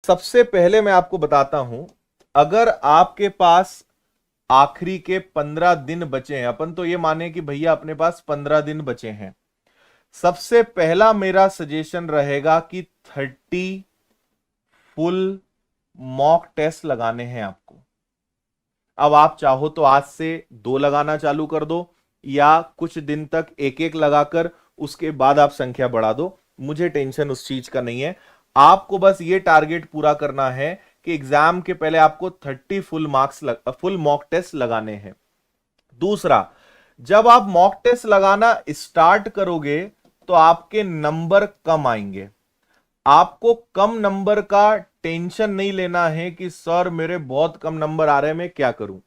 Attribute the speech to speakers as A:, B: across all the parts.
A: सबसे पहले मैं आपको बताता हूं, अगर आपके पास आखिरी के 15 दिन बचे हैं, अपन तो ये माने कि भैया अपने पास 15 दिन बचे हैं, सबसे पहला मेरा सजेशन रहेगा कि 30 फुल मॉक टेस्ट लगाने हैं आपको। अब आप चाहो तो आज से 2 लगाना चालू कर दो, या कुछ दिन तक एक एक लगाकर उसके बाद आप संख्या बढ़ा दो, मुझे टेंशन उस चीज का नहीं है। आपको बस ये टारगेट पूरा करना है कि एग्जाम के पहले आपको 30 फुल मॉक टेस्ट लगाने हैं। दूसरा, जब आप मॉक टेस्ट लगाना स्टार्ट करोगे तो आपके नंबर कम आएंगे। आपको कम नंबर का टेंशन नहीं लेना है कि सर मेरे बहुत कम नंबर आ रहे हैं, मैं क्या करूं।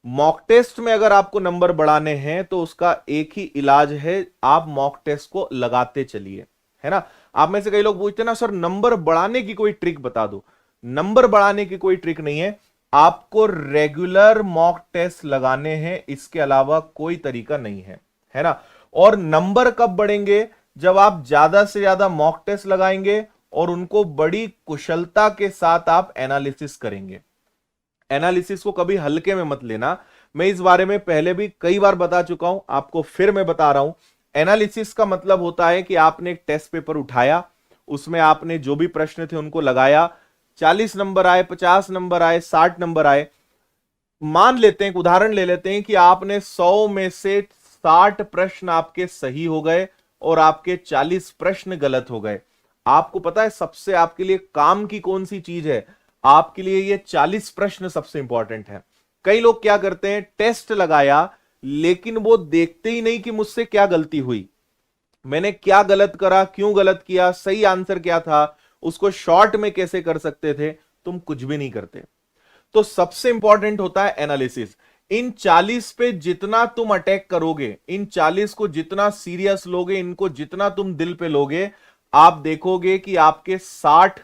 A: मॉक टेस्ट में अगर आपको नंबर बढ़ाने हैं तो उसका एक ही इलाज है, आप मॉक टेस्ट को लगाते चलिए, है ना। आप में से कई लोग पूछते हैं ना, सर नंबर बढ़ाने की कोई ट्रिक बता दो। नंबर बढ़ाने की कोई ट्रिक नहीं है, आपको रेगुलर मॉक टेस्ट लगाने हैं, इसके अलावा कोई तरीका नहीं है ना। और नंबर कब बढ़ेंगे, जब आप ज्यादा से ज्यादा मॉक टेस्ट लगाएंगे और उनको बड़ी कुशलता के साथ आप एनालिसिस करेंगे। एनालिसिस को कभी हल्के में मत लेना, मैं इस बारे में पहले भी कई बार बता चुका हूं, आपको फिर मैं बता रहा हूं। एनालिसिस का मतलब होता है कि आपने एक टेस्ट पेपर उठाया, उसमें आपने जो भी प्रश्न थे उनको लगाया, 40 नंबर आए, 50 नंबर आए, 60 नंबर आए। मान लेते हैं, एक उदाहरण ले लेते हैं कि आपने 100 में से 60 प्रश्न आपके सही हो गए और आपके 40 प्रश्न गलत हो गए। आपको पता है सबसे आपके लिए काम की कौन सी चीज है, आपके लिए ये 40 प्रश्न सबसे इंपॉर्टेंट है। कई लोग क्या करते हैं, टेस्ट लगाया लेकिन वो देखते ही नहीं कि मुझसे क्या गलती हुई, मैंने क्या गलत करा, क्यों गलत किया, सही आंसर क्या था, उसको शॉर्ट में कैसे कर सकते थे, तुम कुछ भी नहीं करते। तो सबसे इंपॉर्टेंट होता है एनालिसिस। इन 40 पे जितना तुम अटैक करोगे, इन 40 को जितना सीरियस लोगे, इनको जितना तुम दिल पे लोगे, आप देखोगे कि आपके 60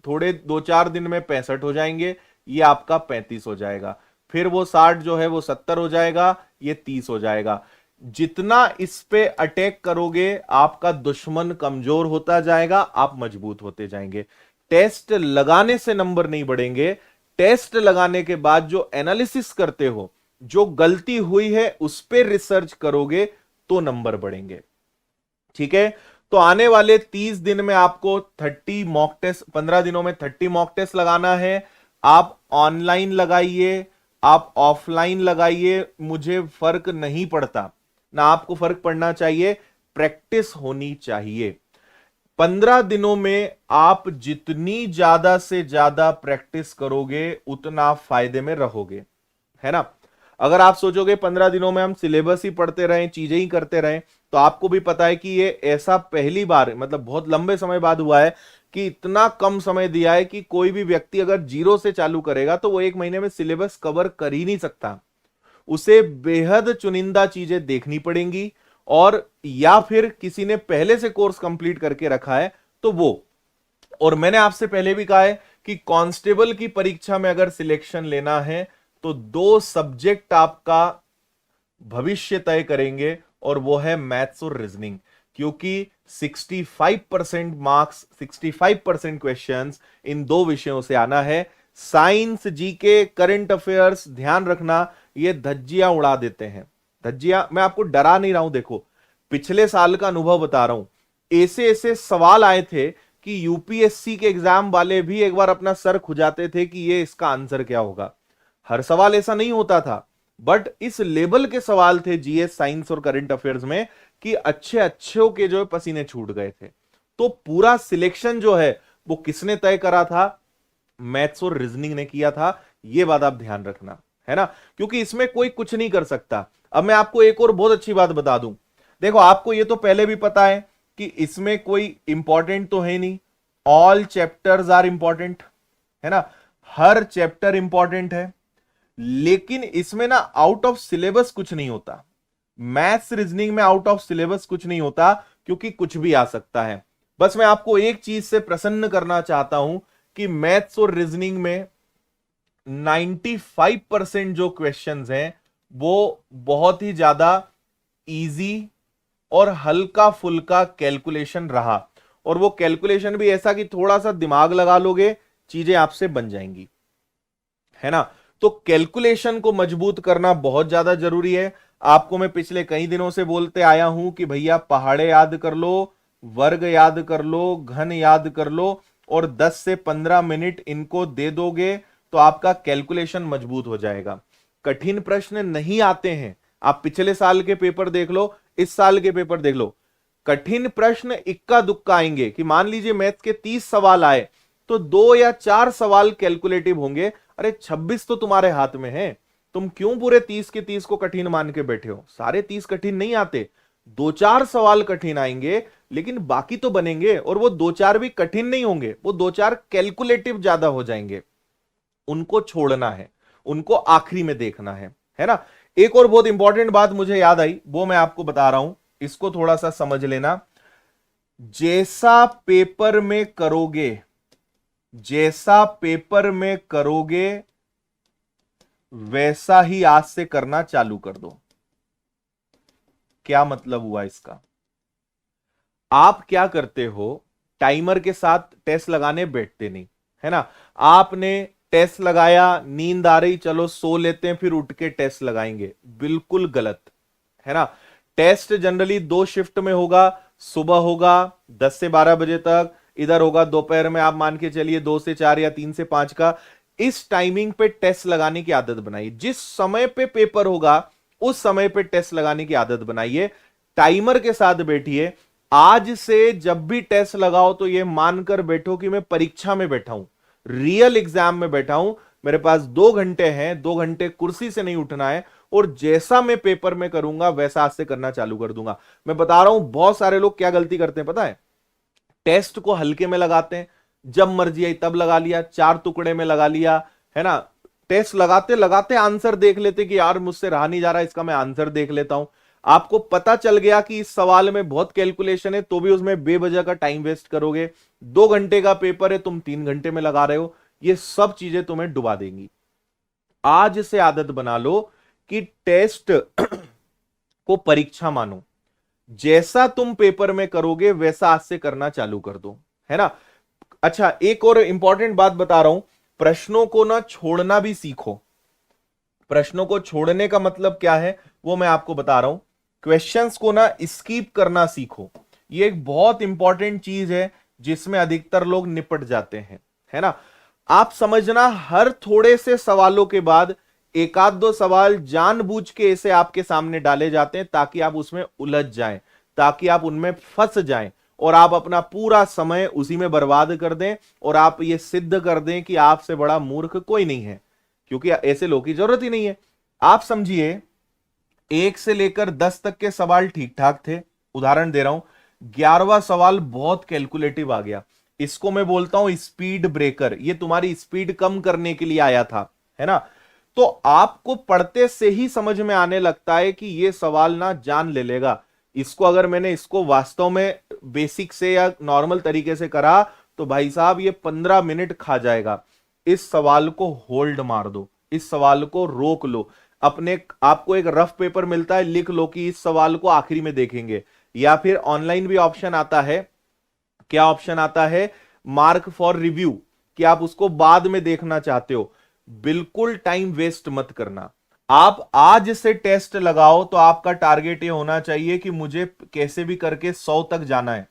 A: थोड़े 2-4 दिन में 65 हो जाएंगे, ये आपका 35 हो जाएगा, फिर वो 60 जो है वो 70 हो जाएगा, ये 30 हो जाएगा। जितना इस पे अटैक करोगे आपका दुश्मन कमजोर होता जाएगा, आप मजबूत होते जाएंगे। टेस्ट लगाने से नंबर नहीं बढ़ेंगे, टेस्ट लगाने के बाद जो एनालिसिस करते हो, जो गलती हुई है उस पर रिसर्च करोगे तो नंबर बढ़ेंगे। ठीक है, तो आने वाले 30 दिन में आपको 30 मॉक टेस्ट, 15 दिनों में 30 मॉक टेस्ट लगाना है। आप ऑनलाइन लगाइए, आप ऑफलाइन लगाइए, मुझे फर्क नहीं पड़ता, ना आपको फर्क पड़ना चाहिए, प्रैक्टिस होनी चाहिए। 15 दिनों में आप जितनी ज्यादा से ज्यादा प्रैक्टिस करोगे उतना फायदे में रहोगे, है ना। अगर आप सोचोगे 15 दिनों में हम सिलेबस ही पढ़ते रहें, चीजें ही करते रहें, तो आपको भी पता है कि ये ऐसा पहली बार, मतलब बहुत लंबे समय बाद हुआ है कि इतना कम समय दिया है कि कोई भी व्यक्ति अगर जीरो से चालू करेगा तो वो 1 महीने में सिलेबस कवर कर ही नहीं सकता। उसे बेहद चुनिंदा चीजें देखनी पड़ेंगी, और या फिर किसी ने पहले से कोर्स कंप्लीट करके रखा है तो वो। और मैंने आपसे पहले भी कहा है कि कांस्टेबल की परीक्षा में अगर सिलेक्शन लेना है तो 2 सब्जेक्ट आपका भविष्य तय करेंगे, और वो है मैथ्स और रीजनिंग। क्योंकि 65% मार्क्स, 65% क्वेश्चंस इन 2 विषयों से आना है। साइंस, जीके, करंट अफेयर्स, ध्यान रखना, ये धज्जियां उड़ा देते हैं। धज्जियां, मैं आपको डरा नहीं रहा हूं, देखो पिछले साल का अनुभव बता रहा हूं। ऐसे ऐसे सवाल आए थे कि यूपीएससी के एग्जाम वाले भी एक बार अपना सर खुजाते थे कि ये इसका आंसर क्या होगा। हर सवाल ऐसा नहीं होता था, बट इस लेवल के सवाल थे जीएस, साइंस और करंट अफेयर्स में कि अच्छे अच्छों के जो पसीने छूट गए थे। तो पूरा सिलेक्शन जो है वो किसने तय करा था, मैथ्स और रीजनिंग ने किया था। ये बात आप ध्यान रखना, है ना, क्योंकि इसमें कोई कुछ नहीं कर सकता। अब मैं आपको एक और बहुत अच्छी बात बता दूं, देखो आपको ये तो पहले भी पता है कि इसमें कोई इंपॉर्टेंट तो है नहीं, ऑल चैप्टर्स आर इंपॉर्टेंट, है ना, हर चैप्टर इंपॉर्टेंट है। लेकिन इसमें ना आउट ऑफ सिलेबस कुछ नहीं होता, मैथ्स रीजनिंग में आउट ऑफ सिलेबस कुछ नहीं होता, क्योंकि कुछ भी आ सकता है। बस मैं आपको एक चीज से प्रसन्न करना चाहता हूं कि मैथ्स और रीजनिंग में 95% जो क्वेश्चंस हैं वो बहुत ही ज्यादा इजी और हल्का फुल्का कैलकुलेशन रहा। और वो कैलकुलेशन भी ऐसा कि थोड़ा सा दिमाग लगा लोगे, चीजें आपसे बन जाएंगी, है ना। तो कैलकुलेशन को मजबूत करना बहुत ज्यादा जरूरी है। आपको मैं पिछले कई दिनों से बोलते आया हूं कि भैया पहाड़े याद कर लो, वर्ग याद कर लो, घन याद कर लो, और 10 से 15 मिनट इनको दे दोगे तो आपका कैलकुलेशन मजबूत हो जाएगा। कठिन प्रश्न नहीं आते हैं। आप पिछले साल के पेपर देख लो, इस साल के पेपर देख लो, कठिन प्रश्न इक्का दुक्का आएंगे कि मान लीजिए मैथ के 30 सवाल आए तो 2 या 4 सवाल कैलकुलेटिव होंगे। अरे 26 तो तुम्हारे हाथ में है, तुम क्यों पूरे 30 के 30 को कठिन मान के बैठे हो? सारे 30 कठिन नहीं आते, 2-4 सवाल कठिन आएंगे, लेकिन बाकी तो बनेंगे, और वो 2-4 भी कठिन नहीं होंगे, वो 2-4 कैलकुलेटिव ज्यादा हो जाएंगे। उनको छोड़ना है, उनको आखिरी में देखना है ना। एक और बहुत इंपॉर्टेंट बात मुझे याद आई, वो मैं आपको बता रहा हूं, इसको थोड़ा सा समझ लेना। जैसा पेपर में करोगे, जैसा पेपर में करोगे वैसा ही आज से करना चालू कर दो। क्या मतलब हुआ इसका? आप क्या करते हो, टाइमर के साथ टेस्ट लगाने बैठते नहीं, है ना। आपने टेस्ट लगाया, नींद आ रही, चलो सो लेते हैं, फिर उठ के टेस्ट लगाएंगे, बिल्कुल गलत, है ना। टेस्ट जनरली 2 शिफ्ट में होगा, सुबह होगा 10 से 12 बजे तक, इधर होगा दोपहर में, आप मान के चलिए 2 से 4 या 3 से 5 का। इस टाइमिंग पे टेस्ट लगाने की आदत बनाइए। जिस समय पे पेपर होगा उस समय पे टेस्ट लगाने की आदत बनाइए। टाइमर के साथ बैठिए। आज से जब भी टेस्ट लगाओ तो यह मानकर बैठो कि मैं परीक्षा में बैठा हूं, रियल एग्जाम में बैठा हूं, मेरे पास 2 घंटे हैं, 2 घंटे कुर्सी से नहीं उठना है, और जैसा मैं पेपर में करूंगा वैसा आज से करना चालू कर दूंगा। मैं बता रहा हूं, बहुत सारे लोग क्या गलती करते हैं पता है, टेस्ट को हल्के में लगाते हैं, जब मर्जी आई तब लगा लिया, 4 टुकड़े में लगा लिया, है ना। टेस्ट लगाते लगाते आंसर देख लेते कि यार मुझसे रहा नहीं जा रहा, इसका मैं आंसर देख लेता हूं। आपको पता चल गया कि इस सवाल में बहुत कैलकुलेशन है, तो भी उसमें बेवजह का टाइम वेस्ट करोगे। 2 घंटे का पेपर है, तुम 3 घंटे में लगा रहे हो। ये सब चीजें तुम्हें डुबा देंगी। आज से आदत बना लो कि टेस्ट को परीक्षा मानो, जैसा तुम पेपर में करोगे वैसा आज से करना चालू कर दो, है ना। अच्छा, एक और इंपॉर्टेंट बात बता रहा हूं, प्रश्नों को ना छोड़ना भी सीखो। प्रश्नों को छोड़ने का मतलब क्या है वो मैं आपको बता रहा हूं। क्वेश्चंस को ना स्किप करना सीखो। ये एक बहुत इंपॉर्टेंट चीज है जिसमें अधिकतर लोग निपट जाते हैं, है ना। आप समझना, हर थोड़े से सवालों के बाद 1-2 सवाल जानबूझ के ऐसे आपके सामने डाले जाते हैं ताकि आप उसमें उलझ जाएं, ताकि आप उनमें फंस जाएं, और आप अपना पूरा समय उसी में बर्बाद कर दें, और आप ये सिद्ध कर दें कि आपसे बड़ा मूर्ख कोई नहीं है, क्योंकि ऐसे लोगों की जरूरत ही नहीं है। आप समझिए, 1 से लेकर 10 तक के सवाल ठीक ठाक थे, उदाहरण दे रहा हूं, 11वां सवाल बहुत कैलकुलेटिव आ गया। इसको मैं बोलता हूं स्पीड ब्रेकर, ये तुम्हारी स्पीड कम करने के लिए आया था, है ना। तो आपको पढ़ते से ही समझ में आने लगता है कि ये सवाल ना जान ले लेगा। इसको अगर मैंने इसको वास्तव में बेसिक से या नॉर्मल तरीके से करा तो भाई साहब ये 15 मिनट खा जाएगा। इस सवाल को होल्ड मार दो, इस सवाल को रोक लो। अपने आपको एक रफ पेपर मिलता है, लिख लो कि इस सवाल को आखिरी में देखेंगे, या फिर ऑनलाइन भी ऑप्शन आता है। क्या ऑप्शन आता है? मार्क फॉर रिव्यू, कि आप उसको बाद में देखना चाहते हो। बिल्कुल टाइम वेस्ट मत करना। आप आज से टेस्ट लगाओ तो आपका टारगेट ये होना चाहिए कि मुझे कैसे भी करके 100 तक जाना है।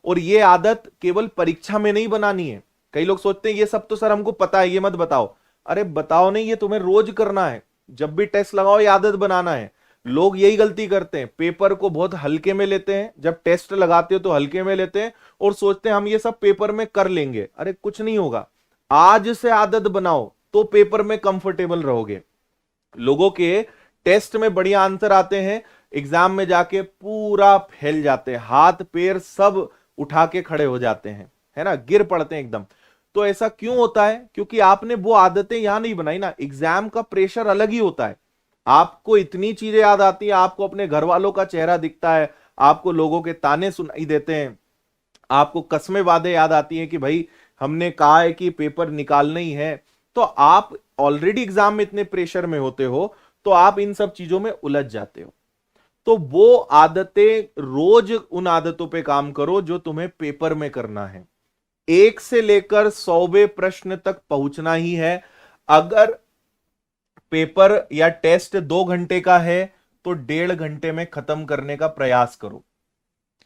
A: और ये आदत केवल परीक्षा में नहीं बनानी है। कई लोग सोचते हैं ये सब तो सर हमको पता है, ये मत बताओ। अरे बताओ नहीं, ये तुम्हें रोज करना है। जब भी टेस्ट लगाओ ये आदत बनाना है। लोग यही गलती करते हैं, पेपर को बहुत हल्के में लेते हैं, जब टेस्ट लगाते हो तो हल्के में लेते हैं और सोचते हैं हम ये सब पेपर में कर लेंगे। अरे कुछ नहीं होगा। आज से आदत बनाओ तो पेपर में कंफर्टेबल रहोगे। लोगों के टेस्ट में बढ़िया आंसर आते हैं, एग्जाम में जाके पूरा फैल जाते हैं, हाथ पैर सब उठा के खड़े हो जाते हैं, है ना, गिर पड़ते हैं एकदम। तो ऐसा क्यों होता है? क्योंकि आपने वो आदतें यहां नहीं बनाई ना। एग्जाम का प्रेशर अलग ही होता है। आपको इतनी चीजें याद आती हैं, आपको अपने घर वालों का चेहरा दिखता है, आपको लोगों के ताने सुनाई देते हैं, आपको कस्में वादे याद आती हैं कि भाई हमने कहा है कि पेपर निकालना ही है। तो आप ऑलरेडी एग्जाम में इतने प्रेशर में होते हो तो आप इन सब चीजों में उलझ जाते हो। तो वो आदतें, रोज उन आदतों पे काम करो जो तुम्हें पेपर में करना है। 1 से लेकर 100वें प्रश्न तक पहुंचना ही है। अगर पेपर या टेस्ट 2 घंटे का है तो 1.5 घंटे में खत्म करने का प्रयास करो।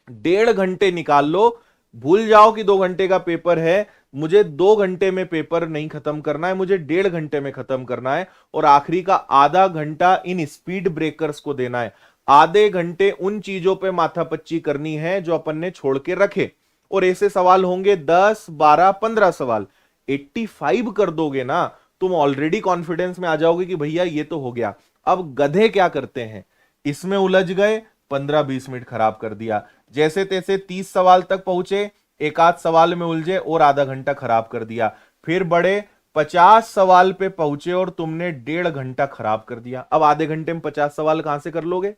A: 1.5 घंटे निकाल लो। भूल जाओ कि 2 घंटे का पेपर है, मुझे 2 घंटे में पेपर नहीं खत्म करना है, मुझे 1.5 घंटे में खत्म करना है। और आखिरी का आधा घंटा इन स्पीड ब्रेकर्स को देना है। आधे घंटे उन चीजों पे माथापच्ची करनी है जो अपन ने छोड़ के रखे। और ऐसे सवाल होंगे 10, 12, 15 सवाल। 85 कर दोगे ना, तुम ऑलरेडी कॉन्फिडेंस में आ जाओगे कि भैया ये तो हो गया। अब गधे क्या करते हैं, इसमें उलझ गए, 15-20 मिनट खराब कर दिया, जैसे तैसे 30 सवाल तक पहुंचे, एक आध सवाल में उलझे और आधा घंटा खराब कर दिया। फिर बड़े 50 सवाल पे पहुंचे और तुमने 1.5 घंटा खराब कर दिया। अब आधे घंटे में 50 सवाल कहां से कर लोगे?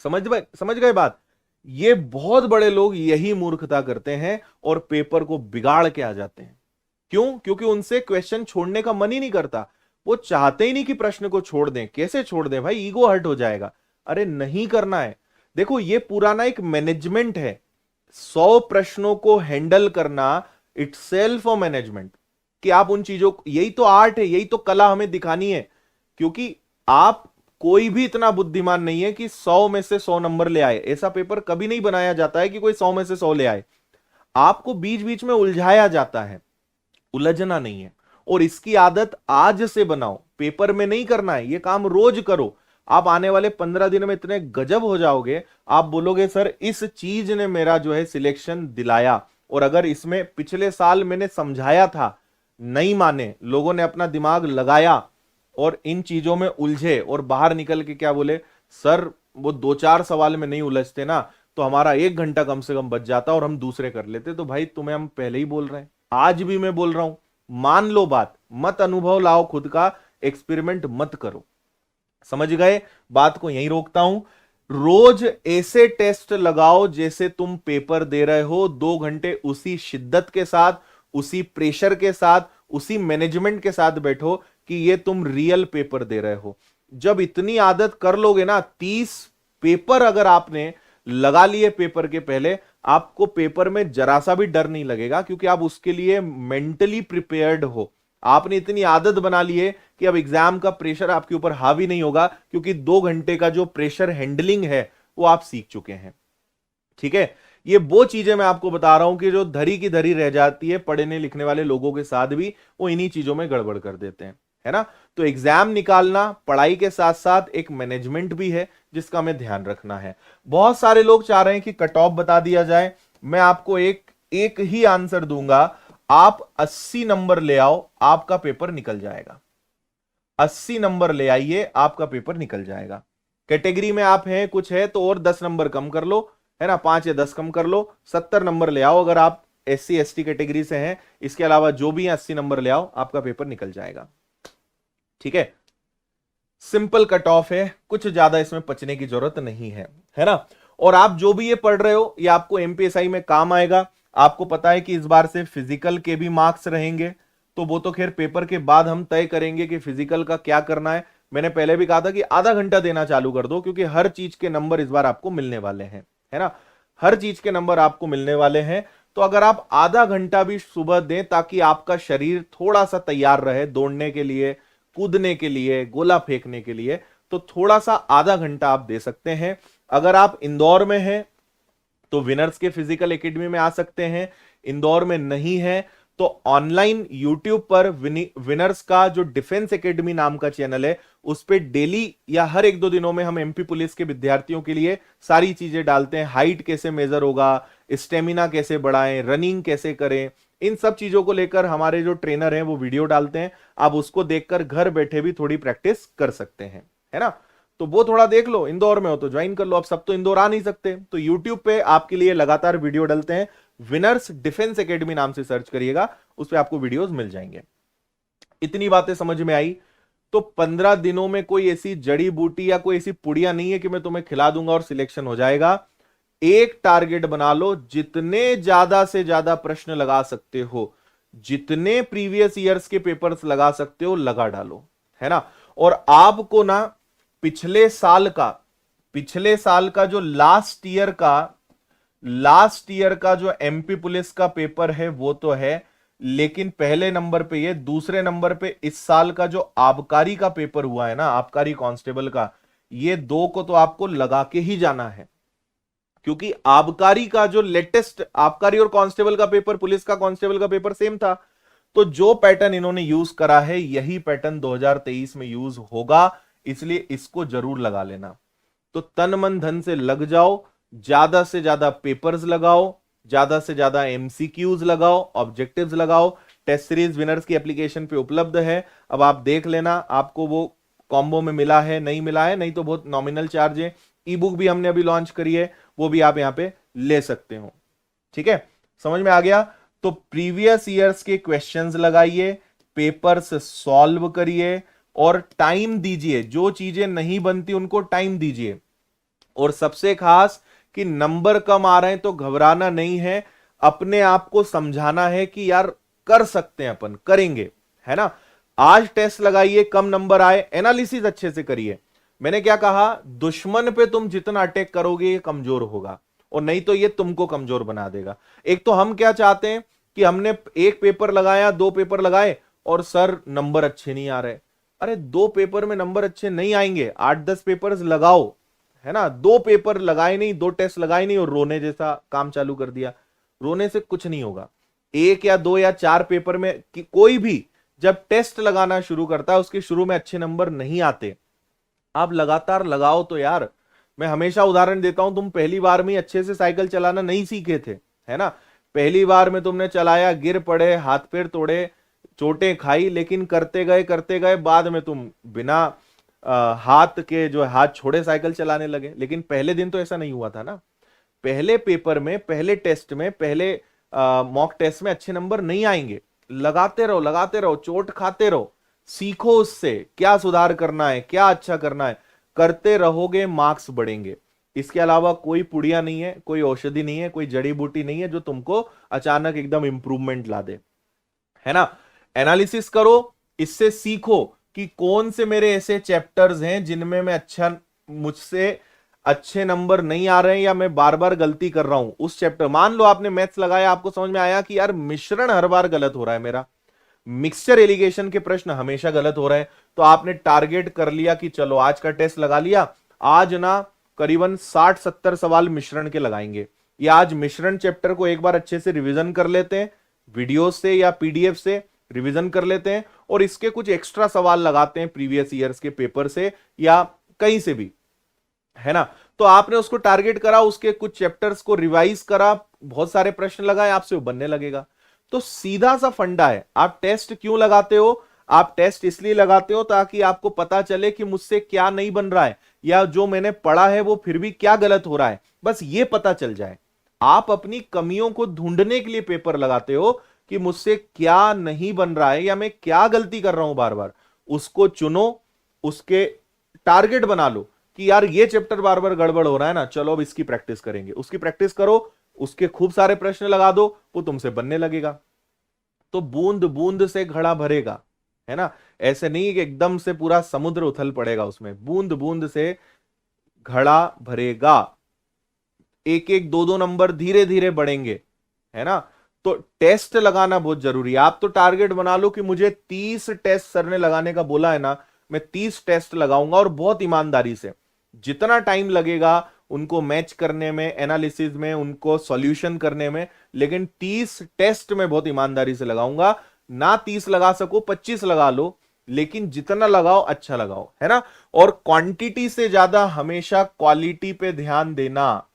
A: समझ गए बात? ये बहुत बड़े लोग यही मूर्खता करते हैं और पेपर को बिगाड़ के आ जाते हैं। क्यों? क्योंकि उनसे क्वेश्चन छोड़ने का मन ही नहीं करता। वो चाहते ही नहीं कि प्रश्न को छोड़ दें। कैसे छोड़ दें भाई? ईगो हर्ट हो जाएगा। अरे नहीं करना है। देखो, ये पुराना एक मैनेजमेंट है। 100 प्रश्नों को हैंडल करना इटसेल्फ अ मैनेजमेंट, कि आप उन चीजों, यही तो आर्ट है, यही तो कला हमें दिखानी है। क्योंकि आप कोई भी इतना बुद्धिमान नहीं है कि 100 में से 100 नंबर ले आए। ऐसा पेपर कभी नहीं बनाया जाता है कि कोई 100 में से 100 ले आए। आपको बीच बीच में उलझाया जाता है, उलझना नहीं है। और इसकी आदत आज से बनाओ, पेपर में नहीं करना है, ये काम रोज करो। आप आने वाले 15 दिन में इतने गजब हो जाओगे, आप बोलोगे सर इस चीज ने मेरा जो है सिलेक्शन दिलाया। और अगर इसमें पिछले साल मैंने समझाया था, नहीं माने, लोगों ने अपना दिमाग लगाया और इन चीजों में उलझे और बाहर निकल के क्या बोले, सर वो 2-4 सवाल में नहीं उलझते ना तो हमारा 1 घंटा कम से कम बच जाता और हम दूसरे कर लेते। तो भाई तुम्हें हम पहले ही बोल रहे हैं, आज भी मैं बोल रहा हूं, मान लो बात, मत अनुभव लाओ खुद का, एक्सपेरिमेंट मत करो। समझ गए? बात को यहीं रोकता हूं। रोज ऐसे टेस्ट लगाओ जैसे तुम पेपर दे रहे हो। 2 घंटे उसी शिद्दत के साथ, उसी प्रेशर के साथ, उसी मैनेजमेंट के साथ बैठो कि ये तुम रियल पेपर दे रहे हो। जब इतनी आदत कर लोगे ना, 30 पेपर अगर आपने लगा लिए पेपर के पहले, आपको पेपर में जरा सा भी डर नहीं लगेगा, क्योंकि आप उसके लिए मेंटली प्रिपेयर्ड हो। आपने इतनी आदत बना ली है कि अब एग्जाम का प्रेशर आपके ऊपर हावी नहीं होगा, क्योंकि 2 घंटे का जो प्रेशर हैंडलिंग है वो आप सीख चुके हैं। ठीक है? ये वो चीजें मैं आपको बता रहा हूं कि जो धरी की धरी रह जाती है पढ़ने लिखने वाले लोगों के साथ भी, वो इन्हीं चीजों में गड़बड़ कर देते हैं, है ना? तो एग्जाम निकालना पढ़ाई के साथ साथ एक मैनेजमेंट भी है जिसका हमें ध्यान रखना है। बहुत सारे लोग चाह रहे हैं कि कट ऑफ बता दिया जाए। मैं आपको एक ही आंसर दूंगा, आप 80 नंबर ले आओ, आपका पेपर निकल जाएगा। 80 नंबर ले आइए, आपका पेपर निकल जाएगा। कैटेगरी में आप हैं, कुछ है तो और 10 नंबर कम कर लो, है ना, 5 या 10 कम कर लो, 70 नंबर ले आओ। अगर आप SC ST कैटेगरी से हैं, इसके अलावा जो भी है 80 नंबर ले आओ, आपका पेपर निकल जाएगा। ठीक है? सिंपल कट ऑफ है, कुछ ज्यादा इसमें पचने की जरूरत नहीं है ना? और आप जो भी ये पढ़ रहे हो, ये आपको MPSI में काम आएगा। आपको पता है कि इस बार से फिजिकल के भी मार्क्स रहेंगे, तो वो तो खैर पेपर के बाद हम तय करेंगे कि फिजिकल का क्या करना है। मैंने पहले भी कहा था कि आधा घंटा देना चालू कर दो, क्योंकि हर चीज के नंबर इस बार आपको मिलने वाले हैं, है ना? हर चीज के नंबर आपको मिलने वाले हैं। तो अगर आप आधा घंटा भी सुबह दें ताकि आपका शरीर थोड़ा सा तैयार रहे दौड़ने के लिए, कूदने के लिए, गोला फेंकने के लिए, तो थोड़ा सा आधा घंटा आप दे सकते हैं। अगर आप इंदौर में हैं तो विनर्स के फिजिकल एकेडमी में आ सकते हैं। इंदौर में नहीं है तो ऑनलाइन यूट्यूब पर विनर्स का जो डिफेंस एकेडमी नाम का चैनल है, उस पे डेली या हर 1-2 दिनों में हम MP पुलिस के विद्यार्थियों के लिए सारी चीजें डालते हैं। हाइट कैसे मेजर होगा, स्टेमिना कैसे बढ़ाएं, रनिंग कैसे करें, इन सब चीजों को लेकर हमारे जो ट्रेनर हैं वो वीडियो डालते हैं। आप उसको देखकर घर बैठे भी थोड़ी प्रैक्टिस कर सकते हैं, है ना? तो वो थोड़ा देख लो, इंदौर में हो तो ज्वाइन कर लो। अब सब तो इंदौर आ नहीं सकते, तो यूट्यूब पे आपके लिए लगातार वीडियो डलते हैं। विनर्स डिफेंस एकेडमी नाम से सर्च करिएगा, उस पे आपको वीडियोस मिल जाएंगे। इतनी बातें समझ में आई? तो 15 दिनों में कोई ऐसी जड़ी बूटी या कोई ऐसी पुड़िया नहीं है कि मैं तुम्हें खिला दूंगा और सिलेक्शन हो जाएगा। एक टारगेट बना लो, जितने ज्यादा से ज्यादा प्रश्न लगा सकते हो, जितने प्रीवियस ईयर्स के पेपर्स लगा सकते हो लगा डालो, है ना? और आपको ना पिछले साल का जो लास्ट ईयर का लास्ट ईयर का जो एमपी पुलिस का पेपर है वो तो है, लेकिन पहले नंबर पे ये, दूसरे नंबर पे इस साल का जो आबकारी का पेपर हुआ है ना, आबकारी कांस्टेबल का, ये दो को तो आपको लगा के ही जाना है। क्योंकि आबकारी का जो लेटेस्ट, आबकारी और कांस्टेबल का पेपर, पुलिस का कांस्टेबल का पेपर सेम था, तो जो पैटर्न इन्होंने यूज करा है यही पैटर्न 2023 में यूज होगा, इसलिए इसको जरूर लगा लेना। तो तन मन धन से लग जाओ, ज्यादा से ज्यादा पेपर्स लगाओ, ज्यादा से ज्यादा एमसीक्यूज लगाओ, ऑब्जेक्टिव्स लगाओ। टेस्ट सीरीज विनर्स की एप्लीकेशन पे उपलब्ध है, अब आप देख लेना आपको वो कॉम्बो में मिला है नहीं मिला है, नहीं तो बहुत नॉमिनल चार्ज है। ई बुक भी हमने अभी लॉन्च करी है, वो भी आप यहां पे ले सकते हो। ठीक है, समझ में आ गया? तो प्रीवियस ईयर्स के क्वेश्चंस लगाइए, पेपर्स सॉल्व करिए और टाइम दीजिए, जो चीजें नहीं बनती उनको टाइम दीजिए। और सबसे खास कि नंबर कम आ रहे हैं तो घबराना नहीं है, अपने आप को समझाना है कि यार कर सकते हैं, अपन करेंगे, है ना। आज टेस्ट लगाइए, कम नंबर आए, एनालिसिस अच्छे से करिए। मैंने क्या कहा, दुश्मन पे तुम जितना अटैक करोगे ये कमजोर होगा, और नहीं तो ये तुमको कमजोर बना देगा। एक तो हम क्या चाहते हैं कि हमने एक पेपर लगाया, दो पेपर लगाए और सर नंबर अच्छे नहीं आ रहे। अरे दो पेपर में नंबर अच्छे नहीं आएंगे, 8-10 पेपर्स लगाओ, है ना। दो पेपर लगाए नहीं, दो टेस्ट लगाए नहीं और रोने जैसा काम चालू कर दिया, रोने से कुछ नहीं होगा। एक या दो या चार पेपर में कोई भी जब टेस्ट लगाना शुरू करता है उसके शुरू में अच्छे नंबर नहीं आते, आप लगातार लगाओ तो यार। मैं हमेशा उदाहरण देता हूं, तुम पहली बार में अच्छे से साइकिल चलाना नहीं सीखे थे, है ना। पहली बार में तुमने चलाया, गिर पड़े, हाथ पैर तोड़े, चोटें खाई, लेकिन करते गए बाद में तुम बिना हाथ के जो हाथ छोड़े साइकिल चलाने लगे। लेकिन पहले दिन तो ऐसा नहीं हुआ था ना। पहले पेपर में, पहले टेस्ट में, पहले मॉक टेस्ट में अच्छे नंबर नहीं आएंगे। लगाते रहो, चोट खाते रहो, सीखो उससे क्या सुधार करना है, क्या अच्छा करना है, करते रहोगे मार्क्स बढ़ेंगे। इसके अलावा कोई पुड़िया नहीं है, कोई औषधि नहीं है, कोई जड़ी बूटी नहीं है जो तुमको अचानक एकदम इंप्रूवमेंट ला दे, है ना। एनालिसिस करो, इससे सीखो कि कौन से मेरे ऐसे चैप्टर्स हैं जिनमें मैं मुझसे अच्छे नंबर नहीं आ रहे हैं या मैं बार बार गलती कर रहा हूं उस चैप्टर। मान लो आपने मैथ्स लगाया, आपको समझ में आया कि यार मिश्रण हर बार गलत हो रहा है मेरा, मिक्सचर एलिगेशन के प्रश्न हमेशा गलत हो रहे हैं, तो आपने टारगेट कर लिया कि चलो आज का टेस्ट लगा लिया, आज ना करीबन 60-70 सवाल मिश्रण के लगाएंगे, या आज मिश्रण चैप्टर को एक बार अच्छे से रिवीजन कर लेते हैं, वीडियो से या पीडीएफ से रिवीजन कर लेते हैं, और इसके कुछ एक्स्ट्रा सवाल लगाते हैं प्रीवियस ईयर्स के पेपर से या कहीं से भी, है ना। तो आपने उसको टारगेट करा, उसके कुछ चैप्टर्स को रिवाइज करा, बहुत सारे प्रश्न लगाए, आपसे वो बनने लगेगा। तो सीधा सा फंडा है। आप टेस्ट क्यों लगाते हो? आप टेस्ट इसलिए लगाते हो ताकि आपको पता चले कि मुझसे क्या नहीं बन रहा है, या जो मैंने पढ़ा है वो फिर भी क्या गलत हो रहा है, बस ये पता चल जाए। आप अपनी कमियों को ढूंढने के लिए पेपर लगाते हो कि मुझसे क्या नहीं बन रहा है या मैं क्या गलती कर रहा हूं बार बार, उसको चुनो, उसके टारगेट बना लो कि यार ये चैप्टर बार बार गड़बड़ हो रहा है ना, चलो अब इसकी प्रैक्टिस करेंगे, उसकी प्रैक्टिस करो, उसके खूब सारे प्रश्न लगा दो, वो तुमसे बनने लगेगा। तो बूंद बूंद से घड़ा भरेगा, है ना। ऐसे नहीं कि एकदम से पूरा समुद्र उथल पड़ेगा उसमें, बूंद बूंद से घड़ा भरेगा। एक एक दो दो नंबर धीरे धीरे बढ़ेंगे, है ना। तो टेस्ट लगाना बहुत जरूरी है। आप तो टारगेट बना लो कि मुझे 30 टेस्ट सर ने लगाने का बोला है ना, मैं 30 टेस्ट लगाऊंगा, और बहुत ईमानदारी से, जितना टाइम लगेगा उनको मैच करने में, एनालिसिस में, उनको सॉल्यूशन करने में, लेकिन 30 टेस्ट में बहुत ईमानदारी से लगाऊंगा। ना 30 लगा सको 25 लगा लो, लेकिन जितना लगाओ अच्छा लगाओ, है ना। और क्वांटिटी से ज्यादा हमेशा क्वालिटी पे ध्यान देना।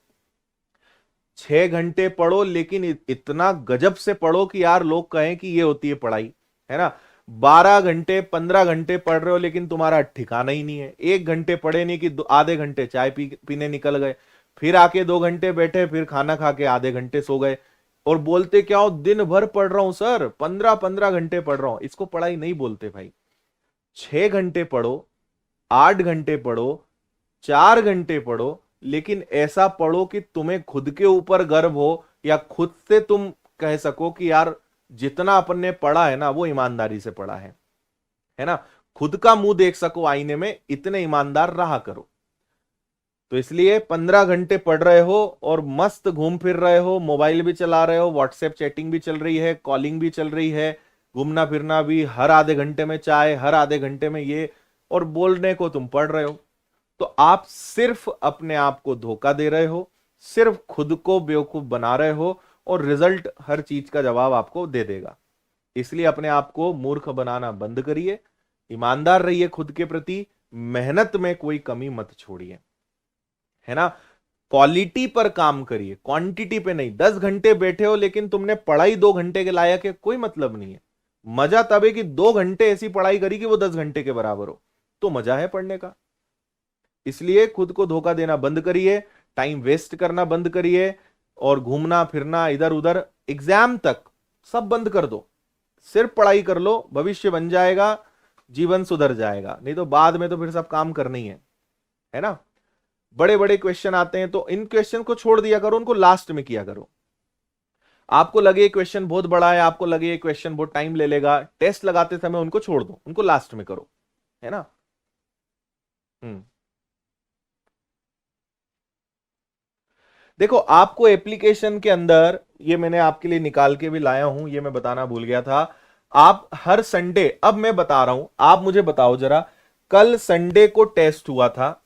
A: 6 घंटे पढ़ो, लेकिन इतना गजब से पढ़ो कि यार लोग कहें कि ये होती है पढ़ाई, है ना। 12 घंटे 15 घंटे पढ़ रहे हो लेकिन तुम्हारा ठिकाना ही नहीं है। 1 घंटे पढ़े नहीं कि आधे घंटे चाय पीने निकल गए, फिर आके 2 घंटे बैठे, फिर खाना खा के आधे घंटे सो गए, और बोलते क्या हो, दिन भर पढ़ रहा हूं सर, 15-15 घंटे पढ़ रहा हूं। इसको पढ़ाई नहीं बोलते भाई। 6 घंटे पढ़ो, 8 घंटे पढ़ो, 4 घंटे पढ़ो, लेकिन ऐसा पढ़ो कि तुम्हें खुद के ऊपर गर्व हो, या खुद से तुम कह सको कि यार जितना अपन ने पढ़ा है ना वो ईमानदारी से पढ़ा है ना। खुद का मुंह देख सको आईने में, इतने ईमानदार रहा करो। तो इसलिए 15 घंटे पढ़ रहे हो और मस्त घूम फिर रहे हो, मोबाइल भी चला रहे हो, व्हाट्सएप चैटिंग भी चल रही है, कॉलिंग भी चल रही है, घूमना फिरना भी, हर आधे घंटे में चाय, हर आधे घंटे में ये, और बोलने को तुम पढ़ रहे हो। तो आप सिर्फ अपने आप को धोखा दे रहे हो, सिर्फ खुद को बेवकूफ बना रहे हो, और रिजल्ट हर चीज का जवाब आपको दे देगा। इसलिए अपने आप को मूर्ख बनाना बंद करिए, ईमानदार रहिए खुद के प्रति, मेहनत में कोई कमी मत छोड़िए, है ना। क्वालिटी पर काम करिए, क्वांटिटी पे नहीं। 10 घंटे बैठे हो लेकिन तुमने पढ़ाई 2 घंटे के लायक है, कोई मतलब नहीं है। मजा तब है कि 2 घंटे ऐसी पढ़ाई करी कि वो 10 घंटे के बराबर हो, तो मजा है पढ़ने का। इसलिए खुद को धोखा देना बंद करिए, टाइम वेस्ट करना बंद करिए, और घूमना फिरना इधर उधर एग्जाम तक सब बंद कर दो। सिर्फ पढ़ाई कर लो, भविष्य बन जाएगा, जीवन सुधर जाएगा। नहीं तो बाद में तो फिर सब काम करना ही है ना। बड़े बड़े क्वेश्चन आते हैं तो इन क्वेश्चन को छोड़ दिया करो, उनको लास्ट में किया करो। आपको लगे क्वेश्चन बहुत बड़ा है, आपको लगे क्वेश्चन बहुत टाइम ले लेगा, टेस्ट लगाते समय उनको छोड़ दो, उनको लास्ट में करो, है ना। हम्म देखो, आपको एप्लीकेशन के अंदर, ये मैंने आपके लिए निकाल के भी लाया हूं, ये मैं बताना भूल गया था। आप हर संडे, अब मैं बता रहा हूं, आप मुझे बताओ जरा, कल संडे को टेस्ट हुआ था,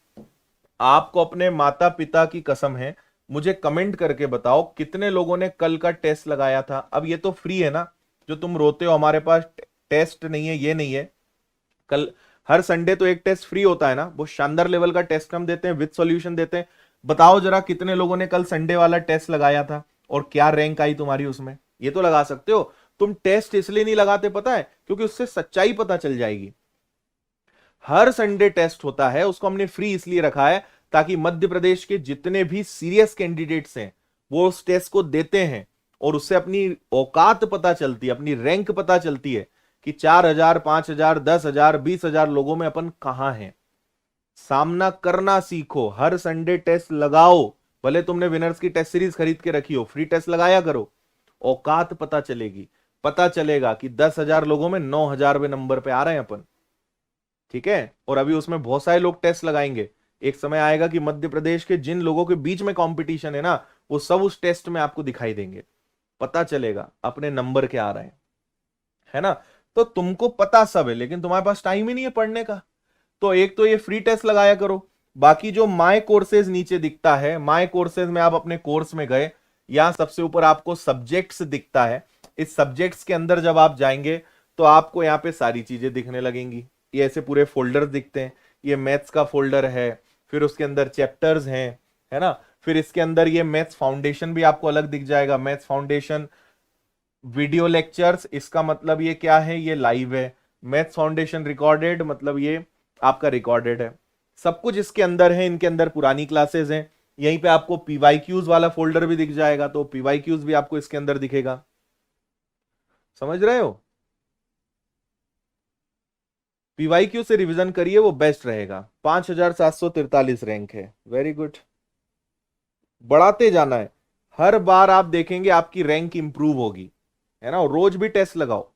A: आपको अपने माता पिता की कसम है, मुझे कमेंट करके बताओ कितने लोगों ने कल का टेस्ट लगाया था। अब ये तो फ्री है ना, जो तुम रोते हो हमारे पास टेस्ट नहीं है, ये नहीं है। कल हर संडे तो एक टेस्ट फ्री होता है ना, वो शानदार लेवल का टेस्ट हम देते हैं, विद सॉल्यूशन देते हैं। बताओ जरा कितने लोगों ने कल संडे वाला टेस्ट लगाया था और क्या रैंक आई तुम्हारी उसमें। ये तो लगा सकते हो। तुम टेस्ट इसलिए नहीं लगाते पता है, क्योंकि उससे सच्चाई पता चल जाएगी। हर संडे टेस्ट होता है, उसको हमने फ्री इसलिए रखा है ताकि मध्य प्रदेश के जितने भी सीरियस कैंडिडेट्स हैं वो उस टेस्ट को देते हैं, और उससे अपनी औकात पता चलती है, अपनी रैंक पता चलती है कि 4,000, 5,000, 10,000, 20,000 लोगों में अपन कहां हैं। सामना करना सीखो, हर संडे टेस्ट लगाओ, भले तुमने विनर्स की टेस्ट सीरीज खरीद के रखी हो, फ्री टेस्ट लगाया करो, औकात पता चलेगी। पता चलेगा कि 10,000 लोगों में 9,000वें नंबर पे आ रहे हैं अपन, ठीक है। और अभी उसमें बहुत सारे लोग टेस्ट लगाएंगे, एक समय आएगा कि मध्य प्रदेश के जिन लोगों के बीच में कंपटीशन है ना, वो सब उस टेस्ट में आपको दिखाई देंगे, पता चलेगा अपने नंबर क्या आ रहे हैं, है ना। तो तुमको पता सब है, लेकिन तुम्हारे पास टाइम ही नहीं है पढ़ने का। तो एक तो ये फ्री टेस्ट लगाया करो, बाकी जो माय कोर्सेज नीचे दिखता है, माय कोर्सेज में आप अपने कोर्स में गए, यहां सबसे ऊपर आपको सब्जेक्ट्स दिखता है। इस सब्जेक्ट्स के अंदर जब आप जाएंगे तो आपको यहाँ पे सारी चीजें दिखने लगेंगी। ये ऐसे पूरे फोल्डर दिखते हैं, ये मैथ्स का फोल्डर है, फिर उसके अंदर चैप्टर्स हैं, है ना। फिर इसके अंदर ये मैथ्स फाउंडेशन भी आपको अलग दिख जाएगा, मैथ्स फाउंडेशन वीडियो लेक्चर्स, इसका मतलब ये क्या है, ये लाइव है। मैथ्स फाउंडेशन रिकॉर्डेड, मतलब ये आपका रिकॉर्डेड है। सब कुछ इसके अंदर है, इनके अंदर पुरानी क्लासेस हैं। यहीं पे आपको पीवाईक्यूज वाला फोल्डर भी दिख जाएगा, तो पीवाईक्यूज भी आपको इसके अंदर दिखेगा। समझ रहे हो। पीवाईक्यू से रिवीजन करिए, वो बेस्ट रहेगा। 5,743 रैंक है, वेरी गुड। बढ़ाते जाना है, हर बार आप देखेंगे आपकी रैंक इंप्रूव होगी, है ना। रोज भी टेस्ट लगाओ।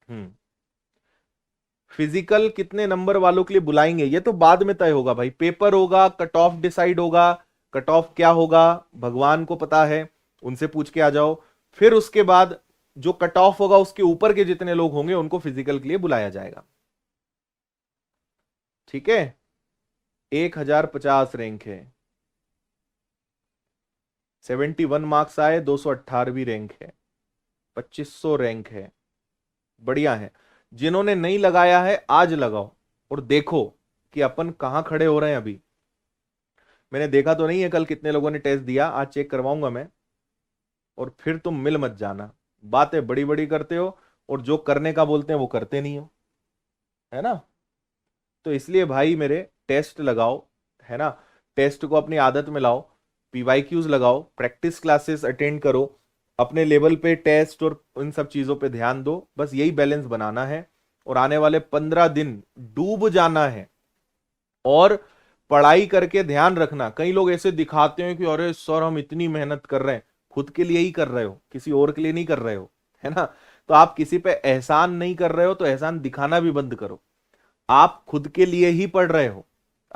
A: हम्म फिजिकल कितने नंबर वालों के लिए बुलाएंगे ये तो बाद में तय होगा भाई, पेपर होगा, कट ऑफ डिसाइड होगा। कट ऑफ क्या होगा भगवान को पता है, उनसे पूछ के आ जाओ। फिर उसके बाद जो कट ऑफ होगा उसके ऊपर के जितने लोग होंगे उनको फिजिकल के लिए बुलाया जाएगा, ठीक है। 1,050 रैंक है, 71 मार्क्स आए, 218वीं रैंक है, 2,500 रैंक है, बढ़िया है। जिन्होंने नहीं लगाया है आज लगाओ, और देखो कि अपन कहां खड़े हो रहे हैं अभी। मैंने देखा तो नहीं है कल कितने लोगों ने टेस्ट दिया, आज चेक करवाऊंगा मैं। और फिर तुम मिल मत जाना, बातें बड़ी बड़ी करते हो और जो करने का बोलते हैं वो करते नहीं हो, है ना। तो इसलिए भाई मेरे, टेस्ट लगाओ, है ना। टेस्ट को अपनी आदत में लाओ, पीवाईक्यूज लगाओ, प्रैक्टिस क्लासेस अटेंड करो, अपने लेवल पे टेस्ट और इन सब चीजों पे ध्यान दो। बस यही बैलेंस बनाना है, और आने वाले 15 दिन डूब जाना है। और पढ़ाई करके ध्यान रखना, कई लोग ऐसे दिखाते हैं कि अरे सर हम इतनी मेहनत कर रहे हैं, खुद के लिए ही कर रहे हो, किसी और के लिए नहीं कर रहे हो, है ना। तो आप किसी पे एहसान नहीं कर रहे हो तो एहसान दिखाना भी बंद करो। आप खुद के लिए ही पढ़ रहे हो,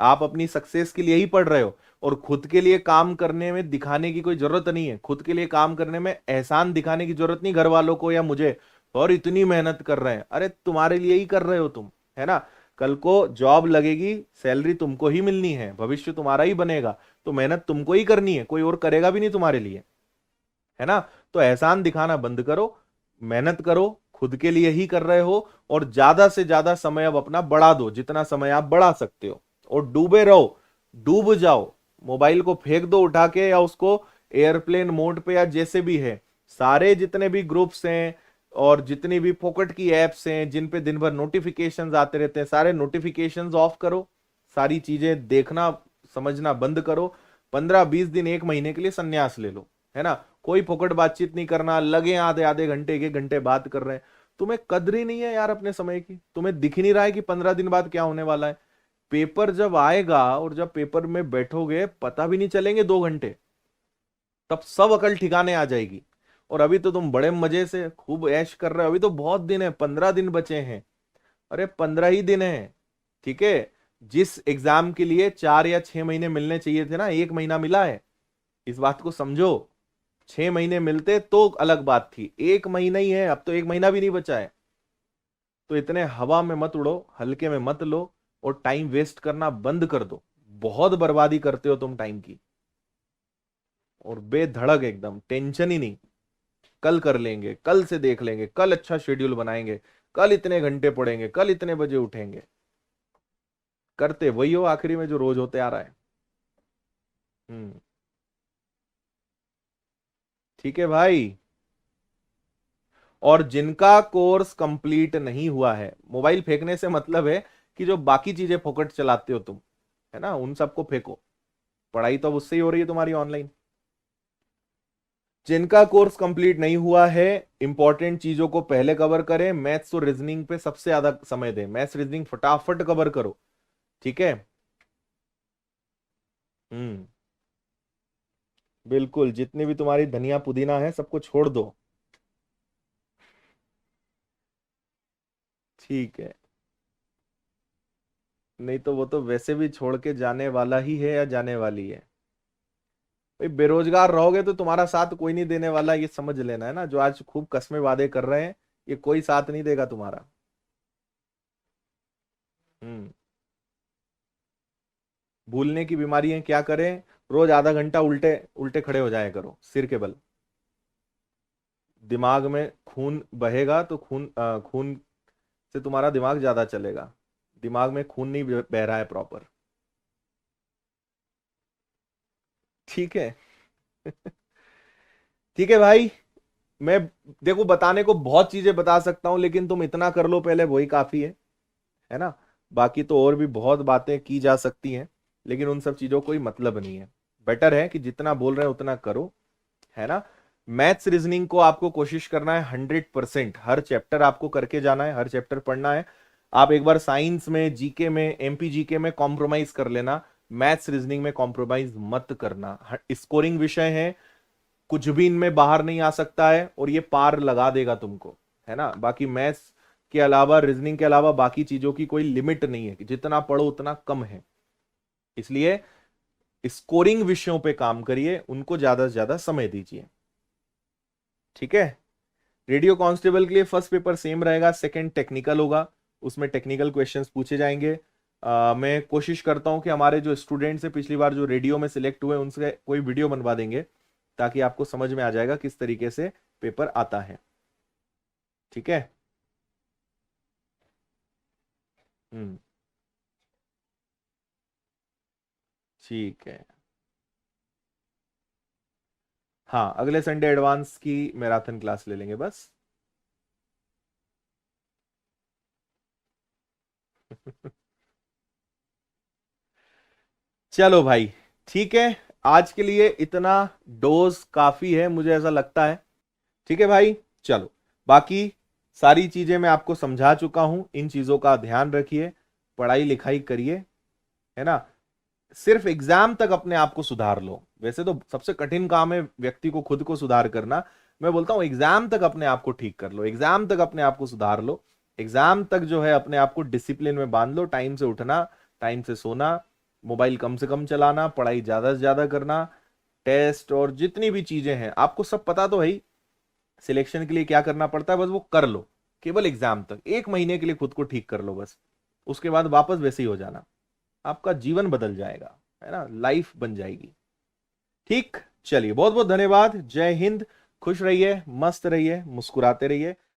A: आप अपनी सक्सेस के लिए ही पढ़ रहे हो, और खुद के लिए काम करने में दिखाने की कोई जरूरत नहीं है। खुद के लिए काम करने में एहसान दिखाने की जरूरत नहीं घर वालों को या मुझे, और इतनी मेहनत कर रहे हैं, अरे तुम्हारे लिए ही कर रहे हो तुम, है ना। कल को जॉब लगेगी, सैलरी तुमको ही मिलनी है, भविष्य तुम्हारा ही बनेगा, तो मेहनत तुमको ही करनी है, कोई और करेगा भी नहीं तुम्हारे लिए, है ना। तो एहसान दिखाना बंद करो, मेहनत करो, खुद के लिए ही कर रहे हो, और ज्यादा से ज्यादा समय अब अपना बढ़ा दो, जितना समय आप बढ़ा सकते हो, और डूबे रहो, डूब जाओ, मोबाइल को फेंक दो उठा के, या उसको एयरप्लेन मोड पे, या जैसे भी है, सारे जितने भी ग्रुप्स हैं और जितनी भी पॉकेट की एप्स हैं जिन पे दिन भर नोटिफिकेशंस आते रहते हैं, सारे नोटिफिकेशंस ऑफ करो, सारी चीजें देखना समझना बंद करो, 15-20 दिन 1 महीने के लिए संन्यास ले लो, है ना। कोई फोकट बातचीत नहीं करना, लगे आधे आधे घंटे 1-1 घंटे बात कर रहे हैं, तुम्हें कदर ही नहीं है यार अपने समय की, तुम्हें दिख नहीं रहा है कि 15 दिन बाद क्या होने वाला है। पेपर जब आएगा और जब पेपर में बैठोगे पता भी नहीं चलेंगे 2 घंटे, तब सब अकल ठिकाने आ जाएगी। और अभी तो तुम बड़े मजे से खूब ऐश कर रहे हो, अभी तो बहुत दिन है, 15 दिन बचे हैं, अरे 15 ही दिन है, ठीक है। जिस एग्जाम के लिए 4 या 6 महीने मिलने चाहिए थे ना, 1 महीना मिला है, इस बात को समझो। 6 महीने मिलते तो अलग बात थी, 1 महीना ही है, अब तो 1 महीना भी नहीं बचा है। तो इतने हवा में मत उड़ो, हल्के में मत लो, और टाइम वेस्ट करना बंद कर दो, बहुत बर्बादी करते हो तुम टाइम की। और बेधड़क एकदम, टेंशन ही नहीं, कल कर लेंगे, कल से देख लेंगे, कल अच्छा शेड्यूल बनाएंगे, कल इतने घंटे पढ़ेंगे, कल इतने बजे उठेंगे, करते वही हो आखिरी में जो रोज होते आ रहा है। हम्म। ठीक है भाई। और जिनका कोर्स कंप्लीट नहीं हुआ है, मोबाइल फेंकने से मतलब है कि जो बाकी चीजें फोकट चलाते हो तुम, है ना, उन सबको फेंको, पढ़ाई तो अब उससे ही हो रही है तुम्हारी ऑनलाइन। जिनका कोर्स कंप्लीट नहीं हुआ है, इंपॉर्टेंट चीजों को पहले कवर करें, मैथ्स और रीजनिंग पे सबसे ज्यादा समय दें, मैथ्स रीजनिंग फटाफट कवर करो, ठीक है। हम्म। बिल्कुल, जितनी भी तुम्हारी धनिया पुदीना है सबको छोड़ दो, ठीक है। नहीं तो वो तो वैसे भी छोड़ के जाने वाला ही है या जाने वाली है। भाई बेरोजगार रहोगे तो तुम्हारा साथ कोई नहीं देने वाला, ये समझ लेना, है ना। जो आज खूब कस्में वादे कर रहे हैं, ये कोई साथ नहीं देगा तुम्हारा। हम्म। भूलने की बीमारी है, क्या करें, रोज आधा घंटा उल्टे उल्टे खड़े हो जाया करो सिर के बल, दिमाग में खून बहेगा तो खून से तुम्हारा दिमाग ज्यादा चलेगा, दिमाग में खून नहीं बह रहा है प्रॉपर, ठीक है। ठीक है भाई। मैं, देखो, बताने को बहुत चीजें बता सकता हूं, लेकिन तुम इतना कर लो पहले, वही काफी है ना। बाकी तो और भी बहुत बातें की जा सकती हैं, लेकिन उन सब चीजों को कोई मतलब नहीं है। बेटर है कि जितना बोल रहे हैं उतना करो, है ना। मैथ्स रीजनिंग को आपको कोशिश करना है 100%, हर चैप्टर आपको करके जाना है, हर चैप्टर पढ़ना है। आप एक बार साइंस में, जीके में, एमपी जीके में कॉम्प्रोमाइज कर लेना, मैथ्स रीजनिंग में कॉम्प्रोमाइज मत करना। स्कोरिंग विषय है, कुछ भी इनमें बाहर नहीं आ सकता है, और ये पार लगा देगा तुमको, है ना। बाकी मैथ्स के अलावा, रीजनिंग के अलावा बाकी चीजों की कोई लिमिट नहीं है कि जितना पढ़ो उतना कम है, इसलिए स्कोरिंग विषयों पे काम करिए, उनको ज्यादा से ज्यादा समय दीजिए, ठीक है। रेडियो कांस्टेबल के लिए फर्स्ट पेपर सेम रहेगा, सेकंड टेक्निकल होगा, उसमें टेक्निकल क्वेश्चंस पूछे जाएंगे। मैं कोशिश करता हूं कि हमारे जो स्टूडेंट्स हैं पिछली बार जो रेडियो में सिलेक्ट हुए, उनसे कोई वीडियो बनवा देंगे, ताकि आपको समझ में आ जाएगा किस तरीके से पेपर आता है, ठीक है। हम्म। ठीक है। हाँ, अगले संडे एडवांस की मैराथन क्लास ले लेंगे बस। चलो भाई, ठीक है, आज के लिए इतना डोज काफी है, मुझे ऐसा लगता है, ठीक है भाई। चलो, बाकी सारी चीजें मैं आपको समझा चुका हूं, इन चीजों का ध्यान रखिए, पढ़ाई लिखाई करिए, है ना। सिर्फ एग्जाम तक अपने आप को सुधार लो, वैसे तो सबसे कठिन काम है व्यक्ति को खुद को सुधार करना, मैं बोलता हूं एग्जाम तक अपने आप को ठीक कर लो, एग्जाम तक अपने आप को सुधार लो। एग्जाम तक जो है अपने आप को डिसिप्लिन में बांध लो, टाइम से उठना, टाइम से सोना, मोबाइल कम से कम चलाना, पढ़ाई ज्यादा से ज्यादा करना, टेस्ट और जितनी भी चीजें हैं आपको सब पता तो है ही, सिलेक्शन के लिए क्या करना पड़ता है, बस वो कर लो। केवल एग्जाम तक 1 महीने के लिए खुद को ठीक कर लो बस, उसके बाद वापस वैसे ही हो जाना, आपका जीवन बदल जाएगा, है ना, लाइफ बन जाएगी। ठीक, चलिए बहुत बहुत धन्यवाद, जय हिंद, खुश रहिए, मस्त रहिए, मुस्कुराते रहिए।